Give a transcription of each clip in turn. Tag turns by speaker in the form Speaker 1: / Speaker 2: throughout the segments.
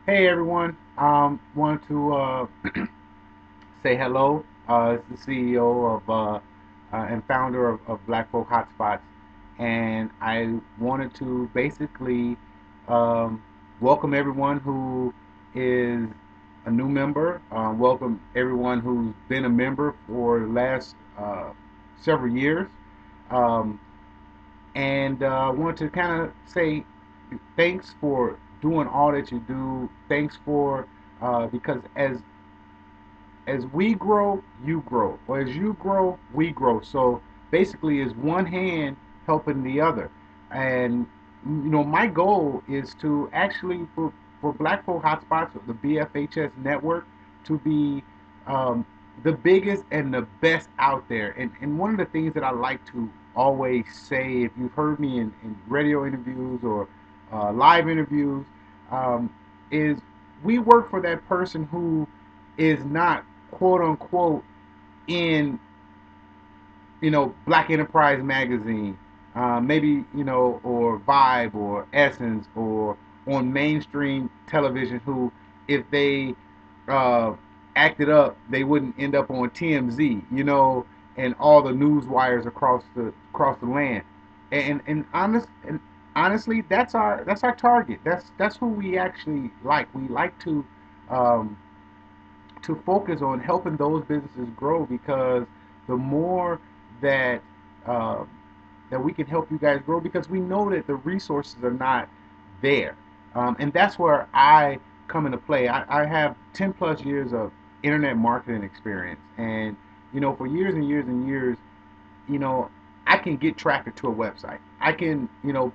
Speaker 1: Hey everyone, want to say hello. It's the CEO of and founder of Black Folk Hotspots, and I wanted to basically um, welcome everyone who is a new member. Welcome everyone who's been a member for the last several years. Um, and want to kind of say thanks for doing all that you do. Thanks for because as we grow, you grow, or as you grow, we grow. So basically, is one hand helping the other, and my goal is to actually for Black Folk Hotspots, the BFHS network, to be um, the biggest and the best out there. And one of the things that I like to always say, if you've heard me in radio interviews or live interviews, um, is we work for that person who is not quote unquote in Black Enterprise magazine, maybe or Vibe or Essence or on mainstream television, who if they uh, acted up, they wouldn't end up on TMZ, and all the news wires across the land. And honestly, that's our target. That's who we actually like. We like um, to focus on helping those businesses grow, because the more that uh, that we can help you guys grow, because we know that the resources are not there, and that's where I come into play. I have 10 plus years of internet marketing experience, and for years and years and years, you know, I can get traffic to a website. I can,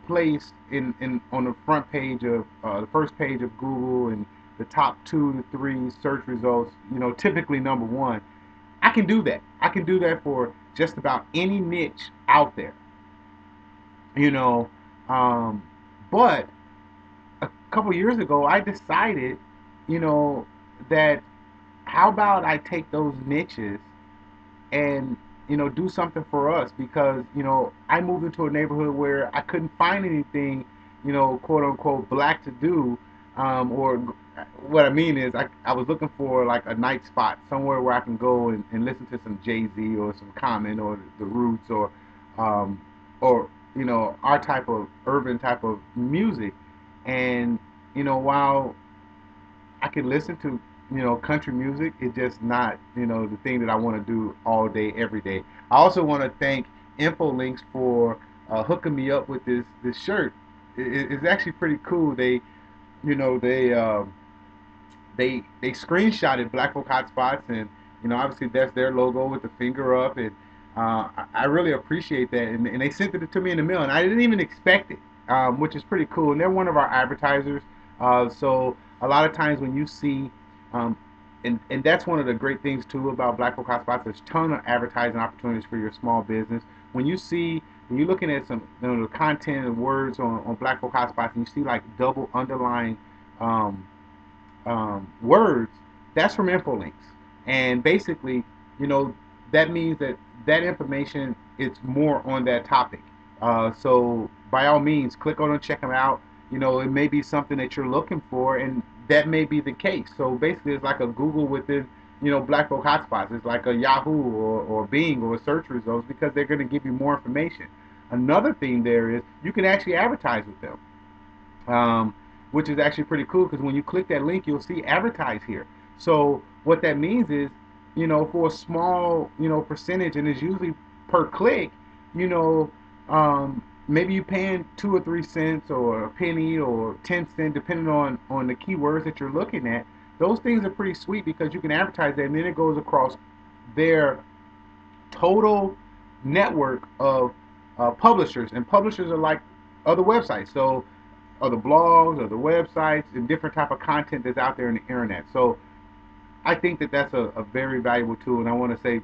Speaker 1: place in on the front page of the first page of Google and the top 2 to 3 search results, typically number one. I can do that. I can do that for just about any niche out there, you know. Um, but a couple years ago, I decided, you know, that how about I take those niches and do something for us, because I moved into a neighborhood where I couldn't find anything quote unquote black to do, or what I mean is I was looking for like a night spot somewhere where I can go and listen to some Jay-Z or some Common or the Roots um, or our type of urban type of music. And while I can listen to country music, it's just not the thing that I want to do all day every day. I also want to thank Infolinks for hooking me up with this shirt. It's actually pretty cool. You know they they screenshotted Black Folk Hotspots, and obviously that's their logo with the finger up, and I really appreciate that. And they sent it to me in the mail, and I didn't even expect it, which is pretty cool. And they're one of our advertisers, so a lot of times when you see, um, and that's one of the great things too about Black Folk Hotspots. There's a ton of advertising opportunities for your small business. When you're looking at some the content and words on Black Folk Hotspots, and you see like double underlying um, words, that's from Infolinks. And basically, you know, that means that that information is more on that topic. So by all means, click on it, check them out. It may be something that you're looking for, and that may be the case. So basically, it's like a Google within, Black Folk Hotspots. It's like a Yahoo or Bing or search results, because they're going to give you more information. Another thing there is you can actually advertise with them, which is actually pretty cool, because when you click that link, you'll see advertise here. So what that means is, for a small, percentage, and it's usually per click, you know, maybe you're paying 2 or 3 cents or a penny or 10 cents, depending on the keywords that you're looking at. Those things are pretty sweet, because you can advertise that, and then it goes across their total network of publishers, and publishers are like other websites. So other blogs, other websites, and different type of content that's out there in the internet. So I think that that's a very valuable tool, and I want to say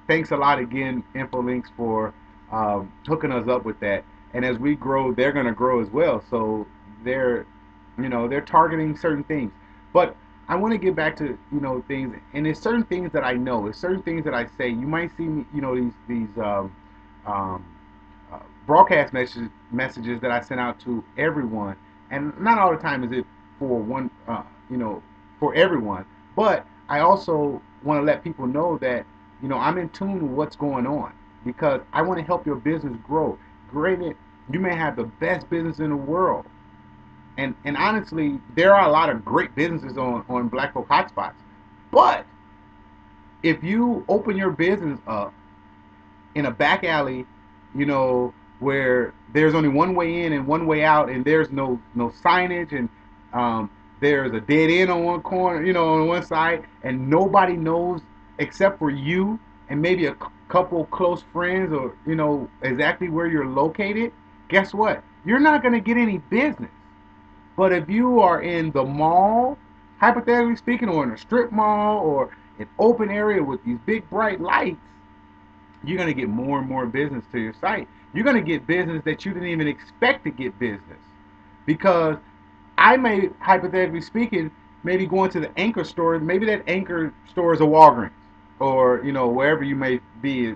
Speaker 1: thanks a lot again, Infolinks, for hooking us up with that. And as we grow, they're going to grow as well. So they're, they're targeting certain things. But I want to get back to things, and there's certain things that I know, there's certain things that I say. You might see me, these um, broadcast messages that I send out to everyone, and not all the time is it for one, for everyone. But I also want to let people know that I'm in tune with what's going on because I want to help your business grow. Granted, you may have the best business in the world, and honestly, there are a lot of great businesses on Black Folk hotspots. But if you open your business up in a back alley, where there's only one way in and one way out, and there's no signage, and um, there's a dead end on one corner, on one side, and nobody knows except for you and maybe a couple close friends, or exactly where you're located. Guess what? You're not going to get any business. But if you are in the mall, hypothetically speaking, or in a strip mall, or an open area with these big bright lights, you're going to get more and more business to your site. You're going to get business that you didn't even expect to get business. Because I may, hypothetically speaking, maybe going to the anchor store. Maybe that anchor store is a Walgreens, or wherever you may be.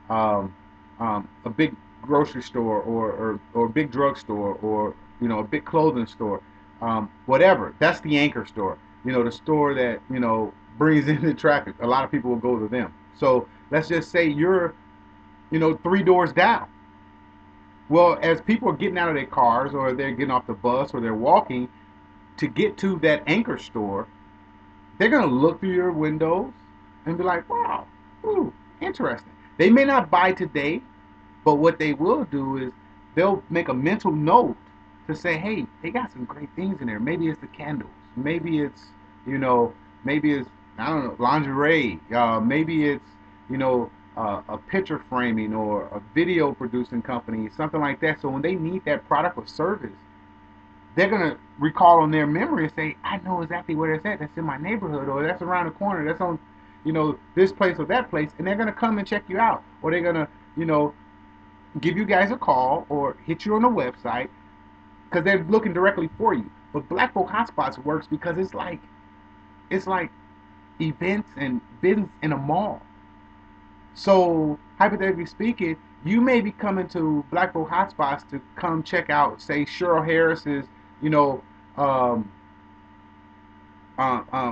Speaker 1: Um, a big grocery store, or a big drugstore, or a big clothing store, whatever. That's the anchor store. The store that brings in the traffic. A lot of people will go to them. So let's just say you're 3 doors down. Well, as people are getting out of their cars, or they're getting off the bus, or they're walking to get to that anchor store, they're going to look through your windows and be like, wow, ooh, interesting. They may not buy today, but what they will do is they'll make a mental note to say, hey, they got some great things in there. Maybe it's the candles. Maybe it's, you know, maybe it's, I don't know, lingerie. Maybe it's, a picture framing or a video producing company, something like that. So when they need that product or service, they're gonna recall on their memory and say, I know exactly where it's at. That's in my neighborhood, or that's around the corner. That's on, this place or that place, and they're gonna come and check you out, or they're gonna, you know, give you guys a call or hit you on the website because they're looking directly for you. But Black Folk Hotspots works because it's like events and business in a mall. So hypothetically speaking, you may be coming to Black Folk Hotspots to come check out, say, Cheryl Harris's, you know, um,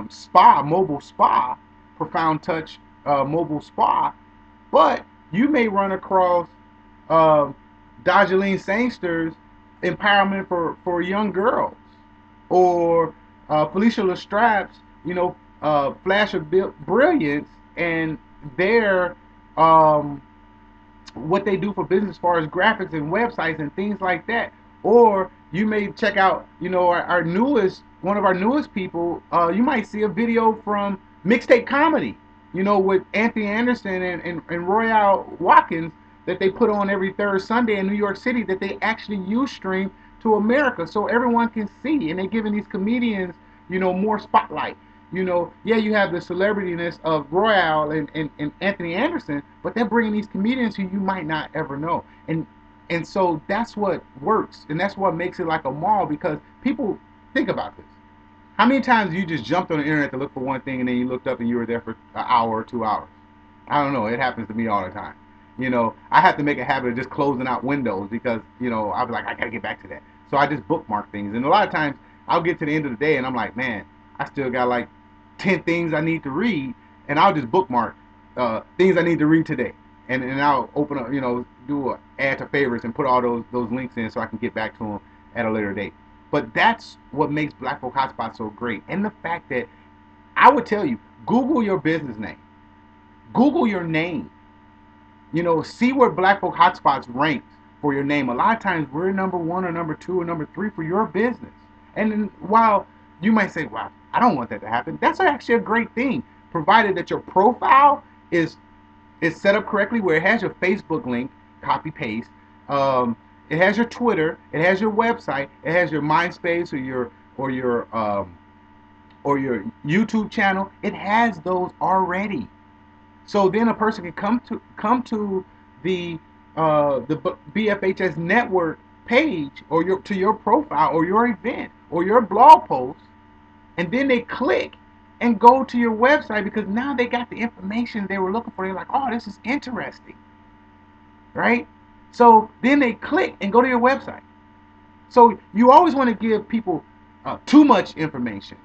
Speaker 1: spa, mobile spa, Profound Touch mobile spa, but you may run across uh, Dajaleen Sangster's empowerment for young girls, or Felicia Lestrap's, flash of brilliance, and their um, what they do for business as far as graphics and websites and things like that. Or you may check out, our newest, one of our newest people. You might see a video from Mixtape Comedy, with Anthony Anderson and Royale Watkins, that they put on every third Sunday in New York City, that they actually use stream to America so everyone can see. And they're giving these comedians, more spotlight. Yeah, you have the celebrityness of Royale and Anthony Anderson, but they're bringing these comedians who you might not ever know. And so that's what works, and that's what makes it like a mall, because people think about this. How many times you just jumped on the internet to look for one thing, and then you looked up and you were there for an hour or 2 hours? I don't know. It happens to me all the time. I have to make a habit of just closing out windows because, I'll be like, I gotta get back to that. So I just bookmark things. And a lot of times I'll get to the end of the day and I'm like, man, I still got like 10 things I need to read. And I'll just bookmark things I need to read today. And I'll open up, do a add to favorites and put all those links in so I can get back to them at a later date. But that's what makes Black Folk Hotspot so great. And the fact that I would tell you, Google your business name. Google your name. See where Black Folk Hotspots ranks for your name. A lot of times we're number one or number two or number three for your business. And then, while you might say, wow, I don't want that to happen, that's actually a great thing, provided that your profile is set up correctly, where it has your Facebook link, copy paste. It has your Twitter, it has your website, it has your MySpace or your YouTube channel. It has those already. So then a person can come to the BFHS network page, or your profile or your event or your blog post, and then they click and go to your website, because now they got the information they were looking for. They're like, oh, this is interesting, right? So then they click and go to your website. So you always want to give people too much information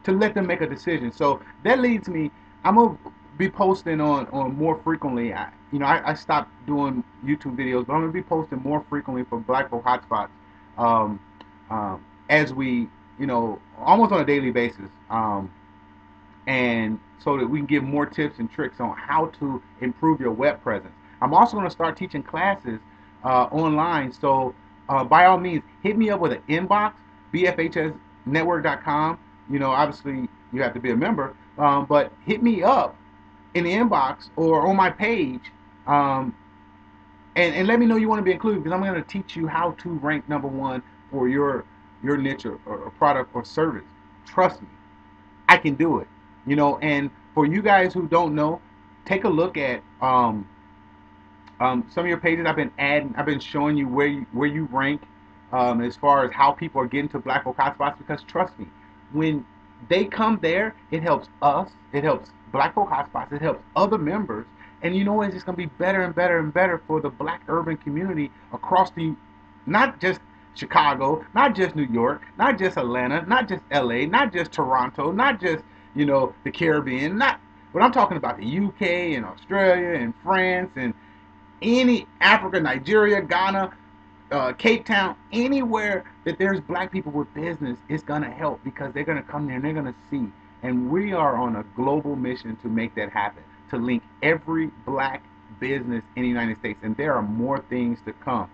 Speaker 1: to let them make a decision. So that leads me. I'm gonna be posting on more frequently. I stopped doing YouTube videos, but I'm gonna be posting more frequently for Black Folk Hotspots, um, as we, almost on a daily basis. And so that we can give more tips and tricks on how to improve your web presence. I'm also going to start teaching classes online. So by all means, hit me up with an inbox, bfhsnetwork.com. Obviously you have to be a member, but hit me up in the inbox or on my page, um, and let me know you want to be included, because I'm going to teach you how to rank number one for your niche or product or service. Trust me, I can do it. And for you guys who don't know, take a look at some of your pages. I've been showing you where you rank, as far as how people are getting to Black Folk Hotspots. Because trust me, when they come there, it helps us, it helps Black Folk Hotspots, it helps other members, and it's just gonna be better and better and better for the Black urban community across not just Chicago, not just New York, not just Atlanta, not just LA, not just Toronto, not just the Caribbean, not. But I'm talking about the UK and Australia and France and any Africa, Nigeria, Ghana, Cape Town, anywhere that there's Black people with business, it's gonna help, because they're gonna come there and they're gonna see. And we are on a global mission to make that happen, to link every Black business in the United States, and there are more things to come.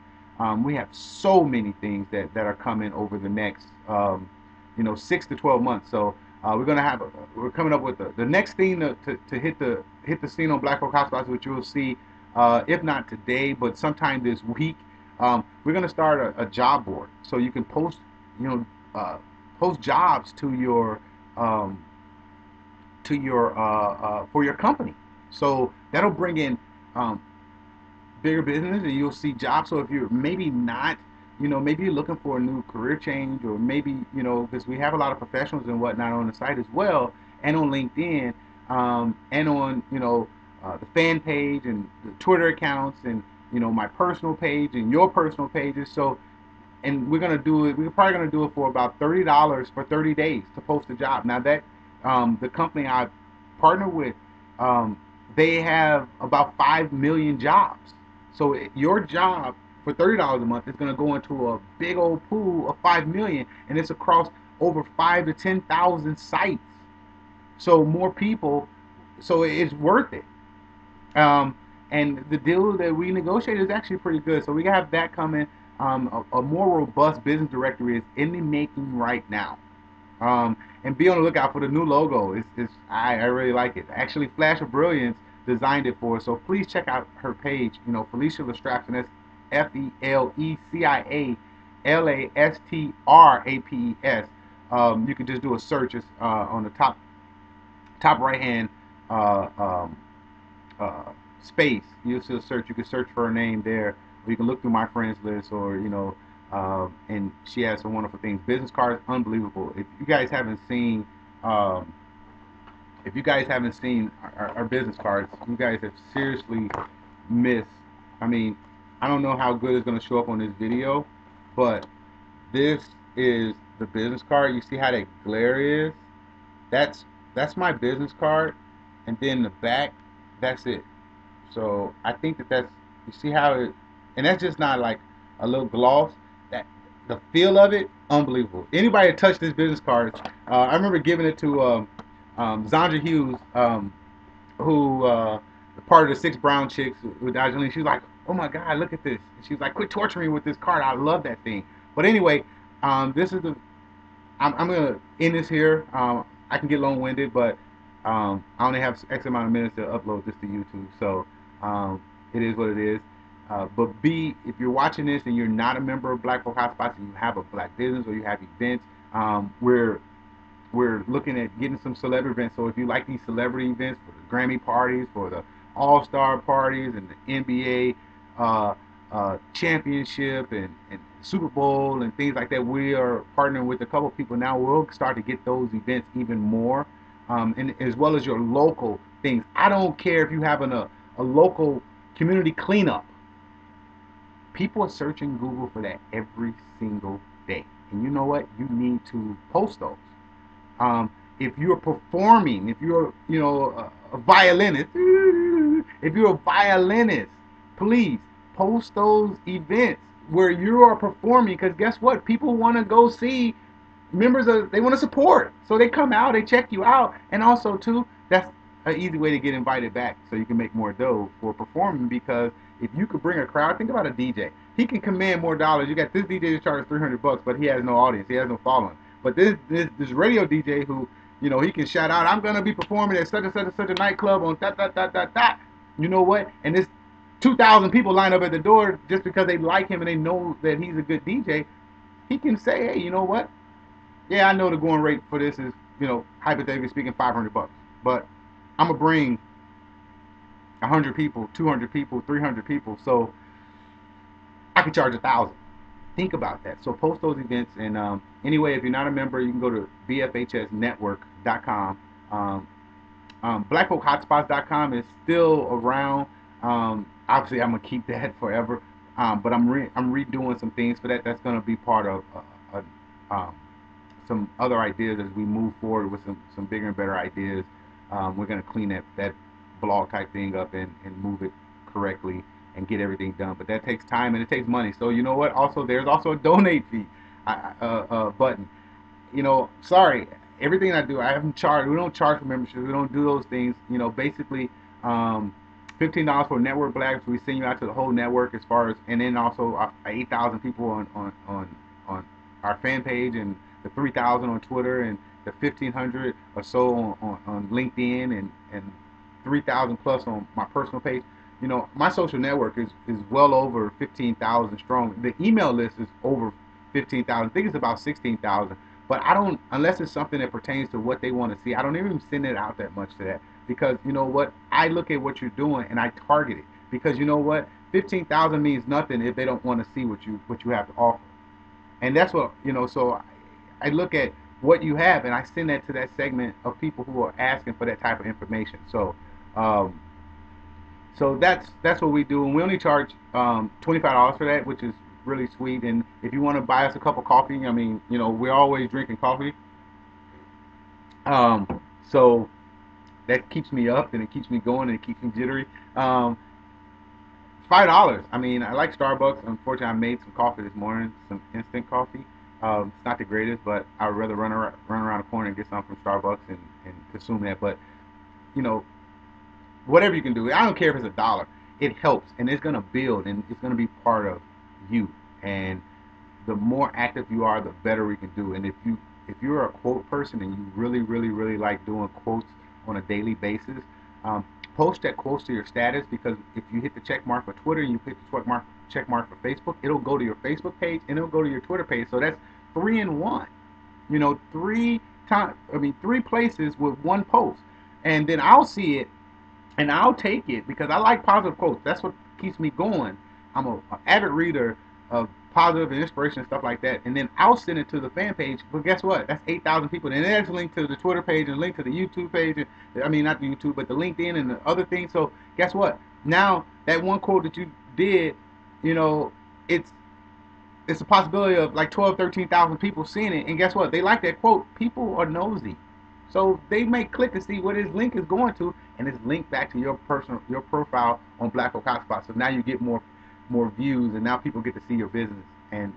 Speaker 1: We have so many things that are coming over the next 6 to 12 months. So we're coming up with the next thing to hit the scene on Black Folk House, which you will see, if not today, but sometime this week. We're going to start a job board, so you can post jobs um, to your for your company. So that'll bring in um, bigger business, and you'll see jobs. So if you're maybe not, maybe you're looking for a new career change, or maybe, because we have a lot of professionals and whatnot on the site as well, and on LinkedIn, and on, the fan page and the Twitter accounts, and, my personal page and your personal pages. So, and we're gonna do it. We're probably gonna do it for about $30 for 30 days to post a job. Now that the company I partner with, um, they have about 5 million jobs. So your job for $30 a month is gonna go into a big old pool of 5 million, and it's across over 5 to 10,000 sites. So more people. So it's worth it. Um, and the deal that we negotiated is actually pretty good. So we have that coming. A more robust business directory is in the making right now. And be on the lookout for the new logo. I really like it. Actually, Flash of Brilliance designed it for us. So please check out her page. Felicia Lestrapes, and that's FELECIALASTRAPES. You can just do a search. It's on the top right hand uh, um, uh, space. You'll see a search. You can search for her name there, or you can look through my friends list, or and she has some wonderful things. Business cards, unbelievable. Um, if you guys haven't seen our business cards, you guys have seriously missed. I mean, I don't know how good it's going to show up on this video, but this is the business card. You see how that glare is? That's that's my business card, and then the back, that's it. So I think that's, you see how it, and that's just not like a little gloss. That the feel of it, unbelievable. Anybody that touched this business card, I remember giving it to Zandra Hughes, who part of the Six Brown Chicks with Angelina. She was like, "Oh my God, look at this!" And she was like, "Quit torturing me with this card. I love that thing." But anyway, this is the I'm gonna end this here. I can get long-winded, but I only have X amount of minutes to upload this to YouTube, so it is what it is. But if you're watching this and you're not a member of Black Folk Hotspots, and you have a Black business or you have events, we're looking at getting some celebrity events. So if you like these celebrity events for the Grammy parties, for the All-Star parties, and the NBA championship, and Super Bowl and things like that, we are partnering with a couple people now. We'll start to get those events even more, and as well as your local things. I don't care if you have a local community cleanup. People are searching Google for that every single day. And you know what? You need to post those. Um, if you're performing, if you're, a violinist, if you're a violinist, please post those events where you are performing. Because guess what? People want to go see they want to support, so they come out, they check you out, and also too, that's an easy way to get invited back, so you can make more dough for performing. Because if you could bring a crowd, think about a DJ. He can command more dollars. You got this DJ that charges $300, but he has no audience, he has no following. But this radio DJ who, he can shout out, I'm gonna be performing at such and such and such a nightclub on that. You know what? And this 2,000 people line up at the door just because they like him and they know that he's a good DJ. He can say, hey, you know what? Yeah, I know the going rate for this is, hypothetically speaking, $500. But I'm gonna bring 100 people, 200 people, 300 people, so I can charge 1,000. Think about that. So post those events, and anyway, if you're not a member, you can go to bfhsnetwork.com. Blackfolkhotspots.com is still around. Obviously, I'm gonna keep that forever, but I'm redoing some things for that. That's gonna be part of some other ideas as we move forward with some bigger and better ideas. We're going to clean that blog type thing up and move it correctly and get everything done. But that takes time and it takes money. So you know what? Also, there's also a donate fee button. Sorry, everything I do, I haven't charged. We don't charge for memberships. We don't do those things. Basically, $15 for network blacks. We send you out to the whole network as far as, and then also 8,000 people on our fan page, and the 3,000 on Twitter, and the 1,500 or so on LinkedIn, and 3,000 plus on my personal page. My social network is well over 15,000 strong. The email list is over 15,000. I think it's about 16,000. But I don't, unless it's something that pertains to what they want to see, I don't even send it out that much to that. Because you know what? I look at what you're doing and I target it. Because you know what? 15,000 means nothing if they don't want to see what you have to offer. And that's what, so I look at what you have and I send that to that segment of people who are asking for that type of information. Um, so that's what we do, and we only charge $25 for that, which is really sweet. And if you want to buy us a cup of coffee, I mean, we're always drinking coffee. So that keeps me up and it keeps me going and it keeps me jittery. $5. I mean, I like Starbucks. Unfortunately, I made some coffee this morning, some instant coffee. It's not the greatest, but I'd rather run around the corner and get some from Starbucks and consume that. But you know, whatever you can do, I don't care if it's $1. It helps, and it's gonna build, and it's gonna be part of you. And the more active you are, the better we can do. And if you're a quote person and you really, really, really like doing quotes on a daily basis, post that quotes to your status, because if you hit the check mark for Twitter and you hit the check mark for Facebook, it'll go to your Facebook page and it'll go to your Twitter page. So that's 3 in 1. Three places with one post, and then I'll see it and I'll take it because I like positive quotes. That's what keeps me going. I'm an avid reader of positive and inspiration and stuff like that. And then I'll send it to the fan page. But guess what? That's 8,000 people. And there's a link to the Twitter page and a link to the YouTube page. I mean, not the YouTube, but the LinkedIn and the other things. So guess what? Now that one quote that you did, you know, it's it's a possibility of like 12, 13,000 people seeing it. And guess what? They like that quote. People are nosy. So they may click to see what his link is going to, and it's linked back to your profile on Black Oak Hotspot. So now you get more views, and now people get to see your business, and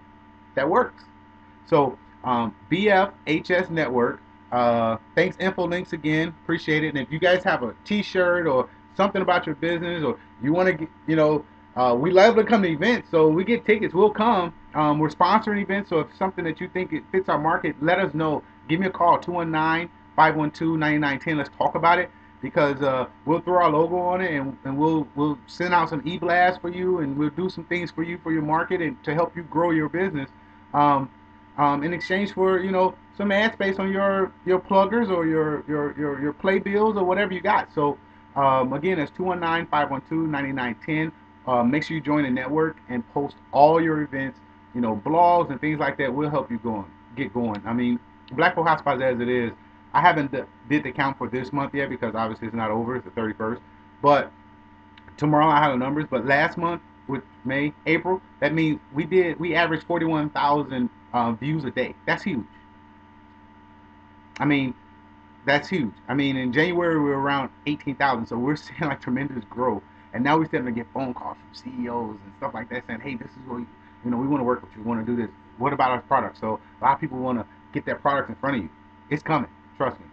Speaker 1: that works. So BFHS Network. Thanks Infolinks again. Appreciate it. And if you guys have a T-shirt or something about your business, or you want to get, we love to come to events, so we get tickets. We'll come. We're sponsoring events, so if something that you think it fits our market, let us know. Give me a call, 219-512-9910. Let's talk about it, because we'll throw our logo on it, and we'll send out some e-blasts for you, and we'll do some things for you for your market and to help you grow your business. In exchange for some ad space on your pluggers or your play bills or whatever you got. So again, it's 219-512-9910. Make sure you join the network and post all your events, blogs and things like that. Will help you get going. I mean, Black Hole Hotspots as it is, I haven't did the count for this month yet, because obviously it's not over. It's the 31st, but tomorrow I have the numbers. But last month, with May, April, that means we averaged 41,000 views a day. That's huge. I mean, that's huge. I mean, in January we were around 18,000, so we're seeing like tremendous growth. And now we're starting to get phone calls from CEOs and stuff like that saying, "Hey, this is what we want to work with you. We want to do this. What about our product?" So a lot of people want to get their product in front of you. It's coming. Trust me.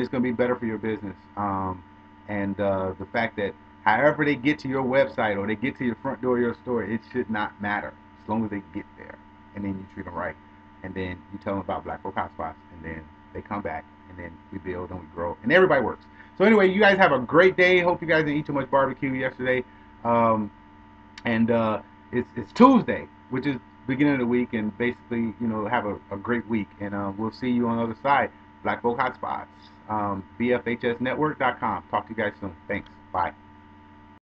Speaker 1: It's going to be better for your business. And the fact that however they get to your website or they get to your front door of your store, it should not matter as long as they get there, and then you treat them right, and then you tell them about Black Folk Hotspots, and then they come back, and then we build and we grow, and everybody works. So anyway, you guys have a great day. Hope you guys didn't eat too much barbecue yesterday. Um, and it's Tuesday, which is beginning of the week, and basically, have a great week. And we'll see you on the other side. Black Folk Hotspots, bfhsnetwork.com. Talk to you guys soon. Thanks. Bye.